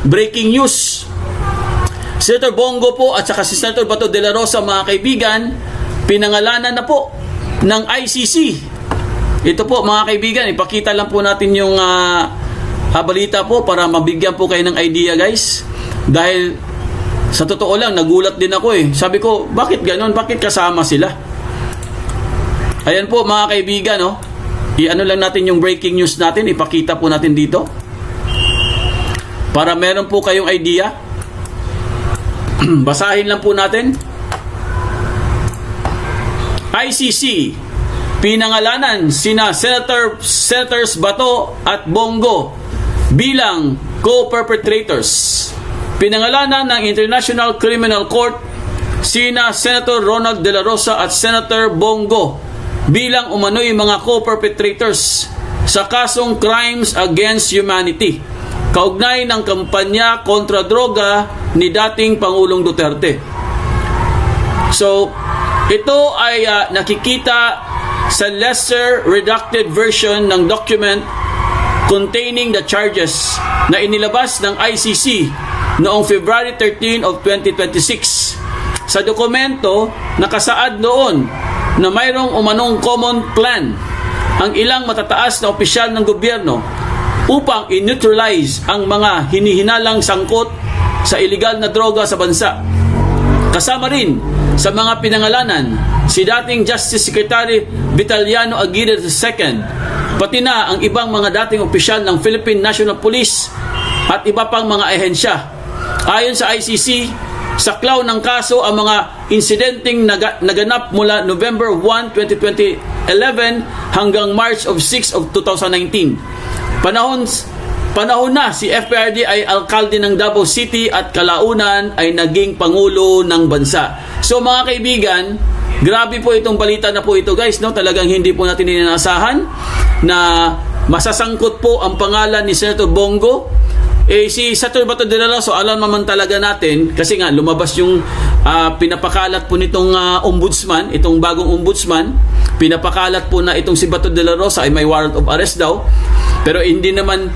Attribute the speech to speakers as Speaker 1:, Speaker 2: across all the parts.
Speaker 1: Breaking news. Senator Bongo po at saka si Senator Bato de la Rosa, mga kaibigan, pinangalanan na po ng ICC. Ito po, mga kaibigan, ipakita lang po natin yung balita po para mabigyan po kayo ng idea, guys. Dahil sa totoo lang, nagulat din ako eh. Sabi ko, bakit ganon? Bakit kasama sila? Ayan po, mga kaibigan, no? I-ano lang natin yung breaking news natin, ipakita po natin dito para meron po kayong idea. Basahin lang po natin. ICC pinangalanan sina Senators Bato at Bongo bilang co-perpetrators. Pinangalanan ng International Criminal Court sina Senator Ronald De La Rosa at Senator Bongo bilang umano'y mga co-perpetrators sa kasong Crimes Against Humanity kaugnay ng kampanya kontra droga ni dating Pangulong Duterte. So, ito ay nakikita sa lesser redacted version ng document containing the charges na inilabas ng ICC noong February 13 of 2026. Sa dokumento, nakasaad noon na mayroong umanong common plan ang ilang matataas na opisyal ng gobyerno upang i-neutralize ang mga hinihinalang sangkot sa iligal na droga sa bansa. Kasama rin sa mga pinangalanan si dating Justice Secretary Vitaliano Aguirre II, pati na ang ibang mga dating opisyal ng Philippine National Police at iba pang mga ehensya. Ayon sa ICC, saklaw ng kaso ang mga insidenteng naganap mula November 1, 2011 hanggang March 6 of 2019. Panahon na si FPRD ay alkalde ng Davao City at kalaunan ay naging pangulo ng bansa. So mga kaibigan, grabe po itong balita na po ito, guys, no? Talagang hindi po natin inaasahan na masasangkot po ang pangalan ni Senator Bongo. Si Senator Bato de la Rosa, alam naman talaga natin kasi nga lumabas yung pinapakalat po nitong ombudsman, itong bagong ombudsman. Pinapakalat po na itong si Bato de la Rosa ay may warrant of arrest daw. Pero hindi naman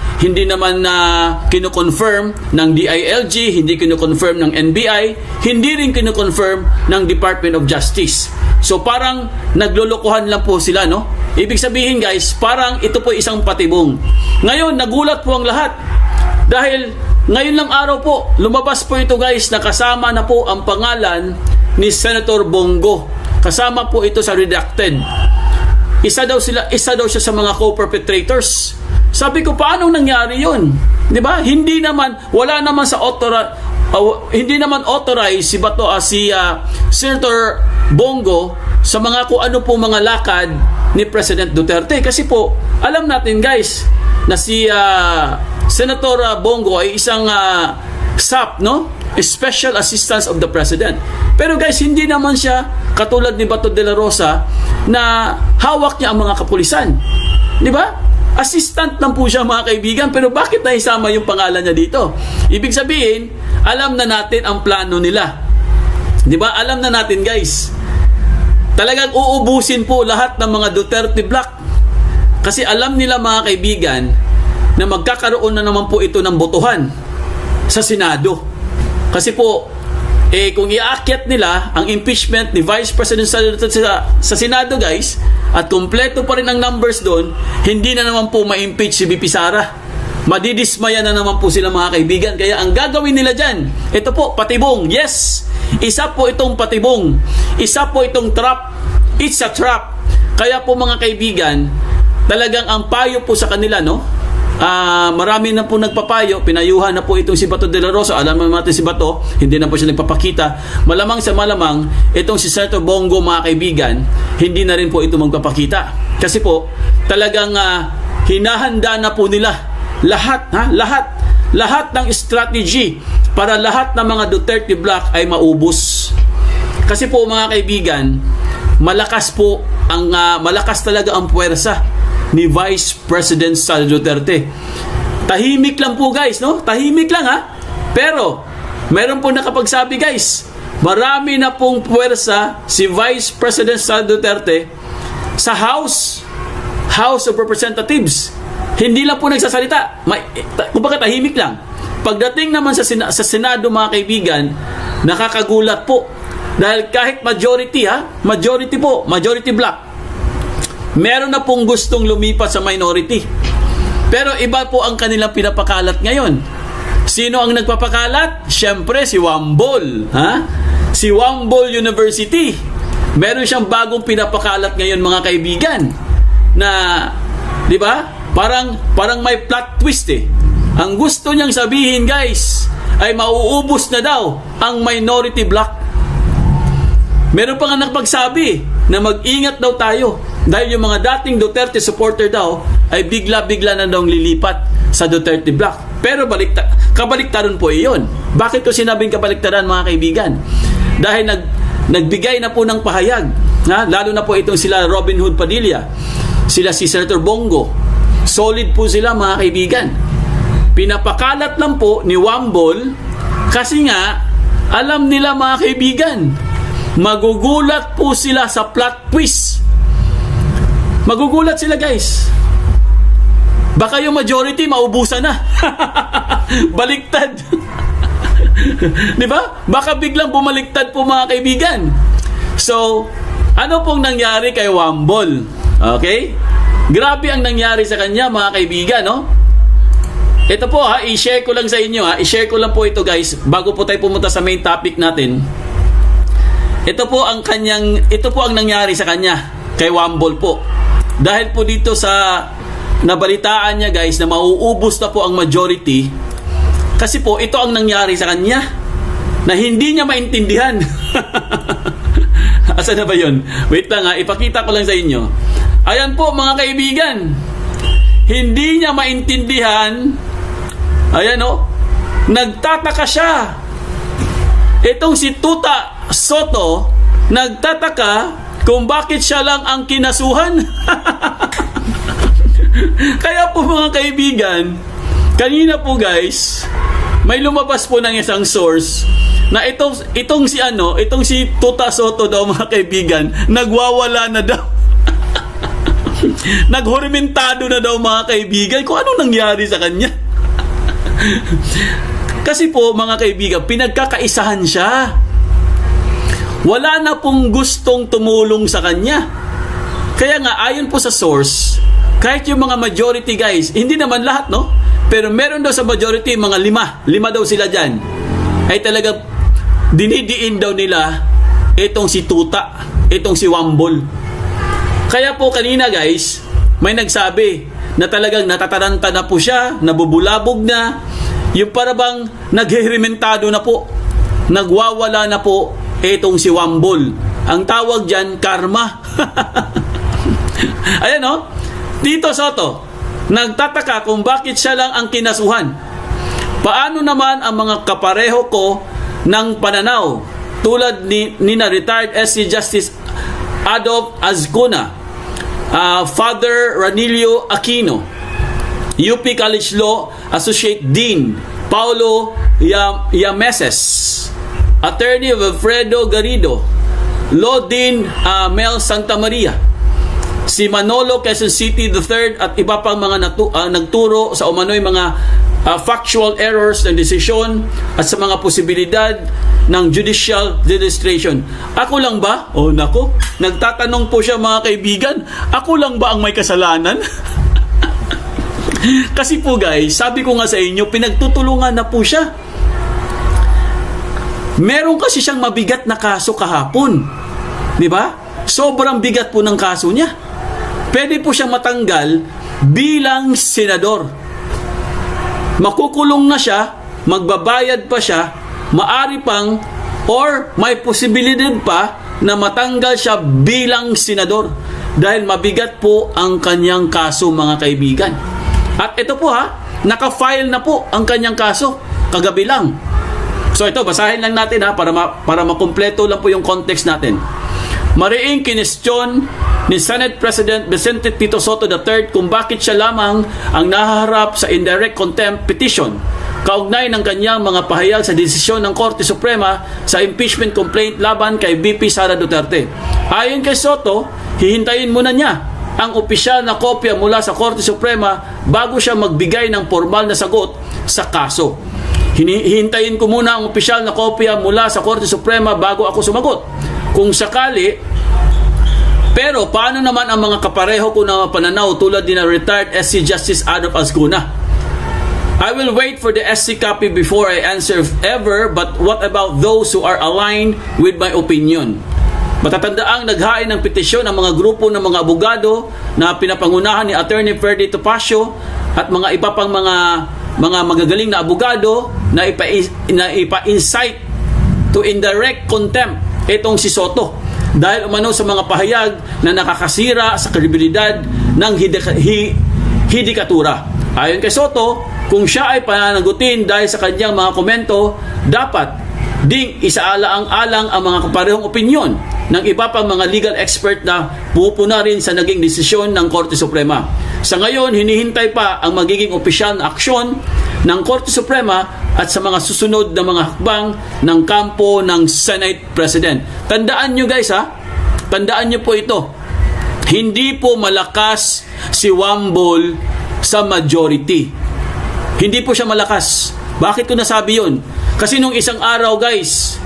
Speaker 1: kino-confirm ng DILG, hindi kino-confirm ng NBI, hindi rin kino-confirm ng Department of Justice. So parang naglolokohan lang po sila, no? Ibig sabihin, guys, parang ito po isang patibong. Ngayon, nagulat po ang lahat. Dahil ngayon lang araw po, lumabas po ito, guys, na kasama na po ang pangalan ni Senator Bongo. Kasama po ito sa redacted. Isa daw siya sa mga co-perpetrators. Sabi ko, paano nangyari 'yun? 'Di ba? Hindi naman authorized si Bato si Senator Bongo sa mga kung ano po mga lakad ni President Duterte. Kasi po, alam natin, guys, na si Senator Bongo ay isang SAP, no? Special Assistance of the President. Pero guys, hindi naman siya katulad ni Bato de la Rosa na hawak niya ang mga kapulisan. 'Di ba? Assistant lang po siya, mga kaibigan, pero bakit naisama yung pangalan niya dito? Ibig sabihin, alam na natin ang plano nila. 'Di ba? Alam na natin, guys. Talagang uubusin po lahat ng mga Duterte block. Kasi alam nila, mga kaibigan, na magkakaroon na naman po ito ng botohan sa Senado. Kasi po, kung iaakyat nila ang impeachment ni Vice President sa Senado, guys, at kompleto pa rin ang numbers doon, hindi na naman po ma-impeach si VP Sara. Madidismaya na naman po sila, mga kaibigan. Kaya ang gagawin nila dyan, ito po, patibong. Yes, isa po itong patibong. Isa po itong trap. It's a trap. Kaya po, mga kaibigan, talagang ang payo po sa kanila, no? Marami na po nagpapayo, pinayuhan na po itong si Bato de la Rosa. Alam mo natin si Bato, hindi na po siya nagpapakita. Malamang sa malamang, itong si Senator Bongo, mga kaibigan, hindi na rin po ito magpapakita. Kasi po, talagang hinahanda na po nila lahat ng strategy para lahat ng mga Duterte block ay maubos. Kasi po, mga kaibigan, malakas talaga ang puwersa ni Vice President Sara Duterte. Tahimik lang po, guys, no? Tahimik lang, Pero meron po nakapagsabi, guys, marami na pong puwersa si Vice President Sara Duterte sa House of Representatives. Hindi lang po nagsasalita. Kumbaga tahimik lang. Pagdating naman sa Senado, mga kaibigan, nakakagulat po. Dahil kahit majority block, meron na pong gustong lumipat sa minority. Pero iba po ang kanilang pinapakalat ngayon. Sino ang nagpapakalat? Siyempre, si Wambol. Si Wambol University. Meron siyang bagong pinapakalat ngayon, mga kaibigan. Na, di ba? Parang may plot twist eh. Ang gusto niyang sabihin, guys, ay mauubos na daw ang minority block. Meron pa nga nagpagsabi na mag-ingat daw tayo dahil yung mga dating Duterte supporter daw ay bigla-bigla na daw lilipat sa Duterte block. Pero kabaliktaran po iyon. Bakit ko sinabing kabaliktaran, mga kaibigan? Dahil nagbigay na po ng pahayag, lalo na po itong sila Robin Hood Padilla, sila si Senator Bongo. Solid po sila, mga kaibigan. Pinapakalat lang po ni Wambol kasi nga alam nila, mga kaibigan, magugulat po sila sa plot twist. Magugulat sila, guys. Baka yung majority maubusan na. Baliktad. Di ba? Baka biglang bumaliktad po, mga kaibigan. So, ano pong nangyari kay Wambol? Okay? Grabe ang nangyari sa kanya, mga kaibigan, no? Ito po, i-share ko lang sa inyo, i-share ko lang po ito, guys, bago po tayo pumunta sa main topic natin. Ito po ang nangyari sa kanya kay Wambol po. Dahil po dito sa nabalitaan niya, guys, na mauubos na po ang majority. Kasi po ito ang nangyari sa kanya na hindi niya maintindihan. Asa na ba yun? Wait lang, ipakita ko lang sa inyo. Ayan po, mga kaibigan. Hindi niya maintindihan. Ayan o. Nagtataka siya. Itong si Tuta Soto, nagtataka kung bakit siya lang ang kinasuhan. Kaya po, mga kaibigan, kanina po, guys, may lumabas po ng isang source na itong si Tuta Soto daw, mga kaibigan, nagwawala na daw. Naghurimentado na daw, mga kaibigan, kung anong nangyari sa kanya. Kasi po, mga kaibigan, pinagkakaisahan siya. Wala na pong gustong tumulong sa kanya. Kaya nga, ayon po sa source, kahit yung mga majority, guys, hindi naman lahat, no? Pero meron daw sa majority, mga lima daw sila dyan, ay talaga dinidiin daw nila itong si Tuta, itong si Wambol. Kaya po kanina, guys, may nagsabi na talagang natataranta na po siya, nabubulabog na, yung parabang naghihirimentado na po, nagwawala na po itong si Wambol. Ang tawag dyan, karma. Ayan, no? Tito Soto, nagtataka kung bakit siya lang ang kinasuhan. Paano naman ang mga kapareho ko ng pananaw tulad ni na retired SC Justice Adolf Azcuna, Father Ranilio Aquino, UP College Law Associate Dean Paulo Yameses, Attorney Wilfredo Garrido, Law Dean Mel Santa Maria, si Manolo Quezon City III at iba pang mga nagturo sa umano'y mga factual errors ng desisyon at sa mga posibilidad ng judicial administration. Ako lang ba? Oh, nako. Nagtatanong po siya, mga kaibigan, ako lang ba ang may kasalanan? Kasi po, guys, sabi ko nga sa inyo, pinagtutulungan na po siya. Meron kasi siyang mabigat na kaso kahapon. Di ba? Sobrang bigat po ng kaso niya. Pwede po siyang matanggal bilang senador. Makukulong na siya, magbabayad pa siya, maari pang or may posibilidad pa na matanggal siya bilang senador dahil mabigat po ang kanyang kaso, mga kaibigan. At ito po, naka-file na po ang kanyang kaso kagabi lang. So ito, basahin lang natin para makumpleto lang po yung context natin. Mariing kinestyon ni Senate President Vicente Tito Soto III kung bakit siya lamang ang nahaharap sa indirect contempt petition kaugnay ng kanyang mga pahayag sa desisyon ng Korte Suprema sa impeachment complaint laban kay VP Sara Duterte. Ayon kay Soto, hihintayin muna niya ang opisyal na kopya mula sa Korte Suprema bago siya magbigay ng formal na sagot sa kaso. Hihintayin ko muna ang opisyal na kopya mula sa Korte Suprema bago ako sumagot. Kung sakali, pero paano naman ang mga kapareho ko na pananaw tulad din na retired SC Justice Adolf Ascuna? I will wait for the SC copy before I answer if ever, but what about those who are aligned with my opinion? Matatandaang naghain ng petisyon ang mga grupo ng mga abogado na pinapangunahan ni Attorney Ferdy Topacio at mga iba pang mga magagaling na abogado na ipa-incite to indirect contempt itong si Soto dahil umano sa mga pahayag na nakakasira sa kredibilidad ng hidikatura. Ayon kay Soto, kung siya ay pananagutin dahil sa kanyang mga komento, dapat ding isaalang-alang ang mga kaparehong opinyon ng iba pang mga legal expert na pupuna rin sa naging desisyon ng Korte Suprema. Sa ngayon, hinihintay pa ang magiging opisyal na aksyon ng Korte Suprema at sa mga susunod na mga hakbang ng kampo ng Senate President. Tandaan nyo guys ha, tandaan nyo po ito. Hindi po malakas si Wambol sa majority. Hindi po siya malakas. Bakit ko nasabi yun? Kasi nung isang araw guys,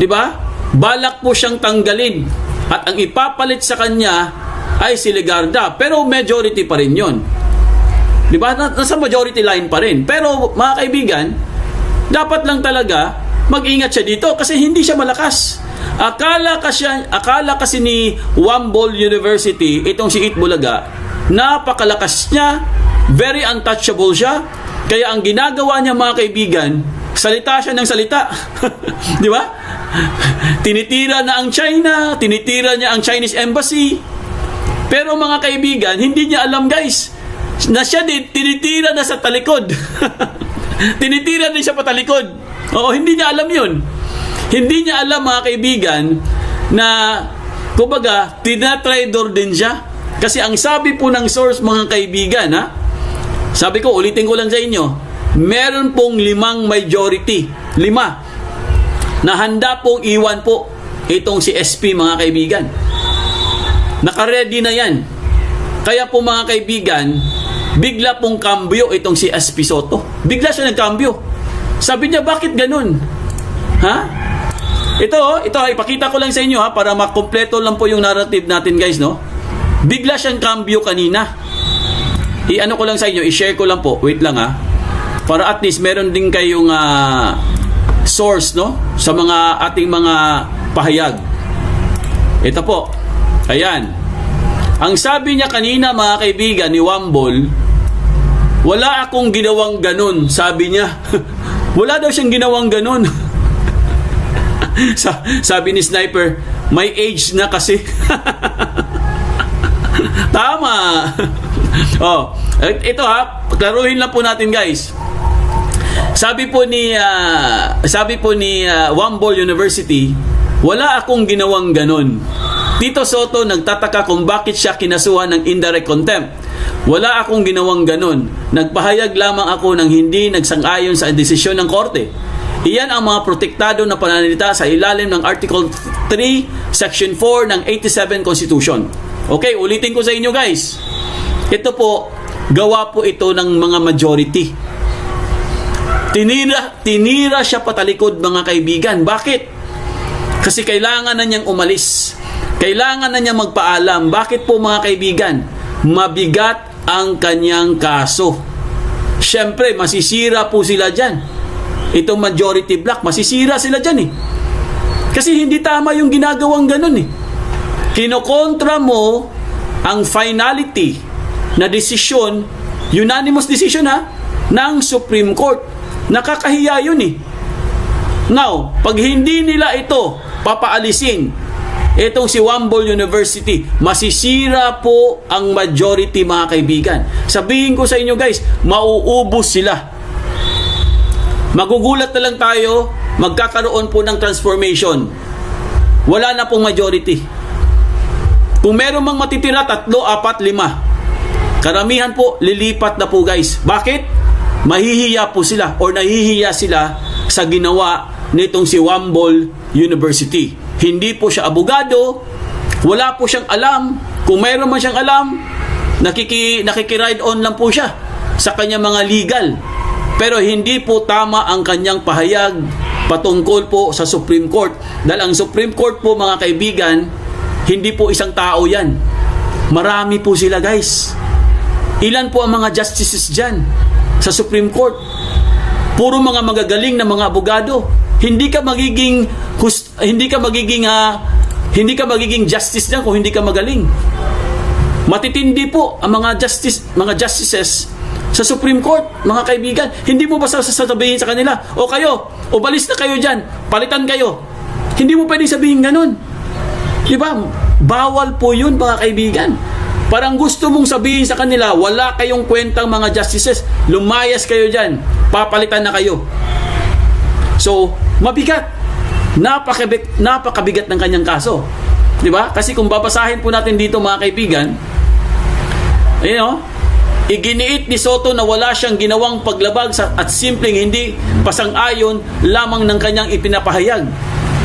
Speaker 1: di ba? Balak po siyang tanggalin at ang ipapalit sa kanya ay si Legarda. Pero majority pa rin yun. Di ba? Nasa majority line pa rin. Pero mga kaibigan, dapat lang talaga mag-ingat siya dito kasi hindi siya malakas. Akala kasi ni Wambol University, itong si Itbulaga, napakalakas niya, very untouchable siya. Kaya ang ginagawa niya mga kaibigan, salita siya ng salita. Di ba? Tinitira na ang China, tinitira niya ang Chinese Embassy. Pero mga kaibigan, hindi niya alam guys, na siya din tinitira na sa talikod. Tinitira din siya patalikod. Oo, hindi niya alam yun. Hindi niya alam mga kaibigan na kumbaga, tinatraidor din siya. Kasi ang sabi po ng source mga kaibigan, ha? Sabi ko, ulitin ko lang sa inyo, meron pong 5 majority. 5 na handa pong iwan po itong si SP mga kaibigan. Nakaready na yan. Kaya po mga kaibigan, bigla pong kambyo itong si SP Soto. Bigla siya nagkambyo. Sabi niya, bakit ganun? Ha? Ito, ipakita ko lang sa inyo ha, para makompleto lang po yung narrative natin guys, no? Bigla siyang kambyo kanina. I-ano ko lang sa inyo, i-share ko lang po. Wait lang ha. Para at least meron din kayong source, no? Sa mga ating mga pahayag. Ito po. Ayan. Ang sabi niya kanina mga kaibigan ni Wambol, wala akong ginawang ganun, sabi niya. Wala daw siyang ginawang ganun. Sabi ni Sniper, may age na kasi. Tama. Oh, ito ha, klaruhin lang po natin guys. Sabi po ni Wambol University, wala akong ginawang ganun. Tito Soto nagtataka kung bakit siya kinasuhan ng indirect contempt. Wala akong ginawang ganun. Nagpahayag lamang ako ng hindi nagsang-ayon sa desisyon ng korte. Iyan ang mga protektado na pananalita sa ilalim ng Article 3, Section 4 ng 87 Constitution. Okay, ulitin ko sa inyo guys. Ito po, gawa po ito ng mga majority. Tinira siya patalikod mga kaibigan. Bakit? Kasi kailangan na niyang umalis. Kailangan na niyang magpaalam. Bakit po mga kaibigan? Mabigat ang kanyang kaso. Siyempre, masisira po sila dyan. Itong majority block, masisira sila dyan eh. Kasi hindi tama yung ginagawang ganun eh. Kinokontra mo ang finality na desisyon, unanimous decision ha, ng Supreme Court. Nakakahiya yun eh. Now, pag hindi nila ito papaalisin, itong si Wambol University, masisira po ang majority mga kaibigan. Sabihin ko sa inyo guys, mauubos sila. Magugulat na lang tayo, magkakaroon po ng transformation. Wala na pong majority. Kung meron mang matitira, 3, 4, 5. Karamihan po, lilipat na po guys. Bakit? Mahihiya po sila or nahihiya sila sa ginawa nitong si Wambol University. Hindi po siya abogado, wala po siyang alam. Kung mayroon man siyang alam, nakiki-ride on lang po siya sa kanyang mga legal. Pero hindi po tama ang kanyang pahayag patungkol po sa Supreme Court. Dahil ang Supreme Court po, mga kaibigan, hindi po isang tao yan. Marami po sila, guys. Ilan po ang mga justices dyan sa Supreme Court? Puro mga magagaling na mga abogado. Hindi ka magiging justice diyan kung hindi ka magaling. Matitindi po ang mga justices sa Supreme Court, mga kaibigan. Hindi mo basta sasabihin sa kanila, o kayo, umalis na kayo dyan, palitan kayo. Hindi mo pwedeng sabihin ganun. Di ba? Bawal po yun, mga kaibigan. Parang gusto mong sabihin sa kanila, wala kayong kwentang mga justices, lumayas kayo dyan, papalitan na kayo. So, mabigat. Napakabigat ng kanyang kaso. Di ba? Kasi kung babasahin po natin dito, mga kaibigan, iginiit ni Soto na wala siyang ginawang paglabag at simpleng hindi pasang-ayon lamang ng kanyang ipinapahayag.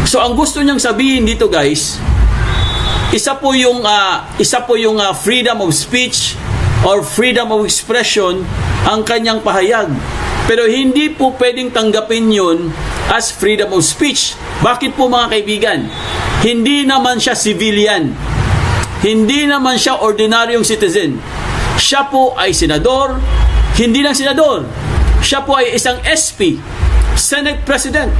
Speaker 1: So, ang gusto niyang sabihin dito, guys, isa po yung freedom of speech or freedom of expression ang kanyang pahayag. Pero hindi po pwedeng tanggapin yun as freedom of speech. Bakit po, mga kaibigan? Hindi naman siya civilian. Hindi naman siya ordinaryong citizen. Siya po ay senador. Hindi lang senador. Siya po ay isang SP, Senate President.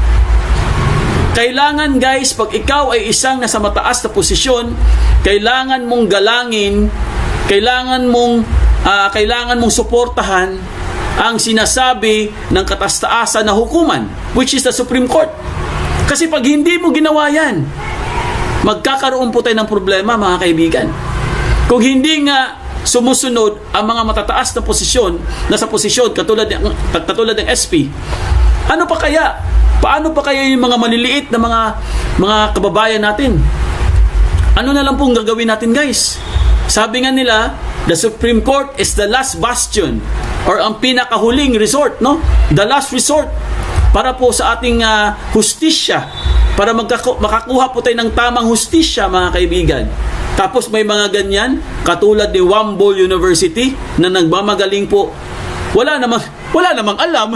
Speaker 1: Kailangan, guys, pag ikaw ay isang nasa mataas na posisyon, kailangan mong galangin, kailangan mong suportahan ang sinasabi ng katastaasan na hukuman, which is the Supreme Court. Kasi pag hindi mo ginawa yan, magkakaroon po tayo ng problema, mga kaibigan. Kung hindi nga sumusunod ang mga matataas na posisyon, nasa posisyon katulad ng SP, ano pa kaya? Paano pa kaya yung mga maliliit na mga kababayan natin? Ano na lang pong gagawin natin, guys? Sabi nga nila, the Supreme Court is the last bastion or ang pinakahuling resort, no? The last resort para po sa ating hustisya, para makakuha po tayo ng tamang hustisya, mga kaibigan. Tapos may mga ganyan, katulad ni Wambol University, na nagmamagaling po. Wala namang alam.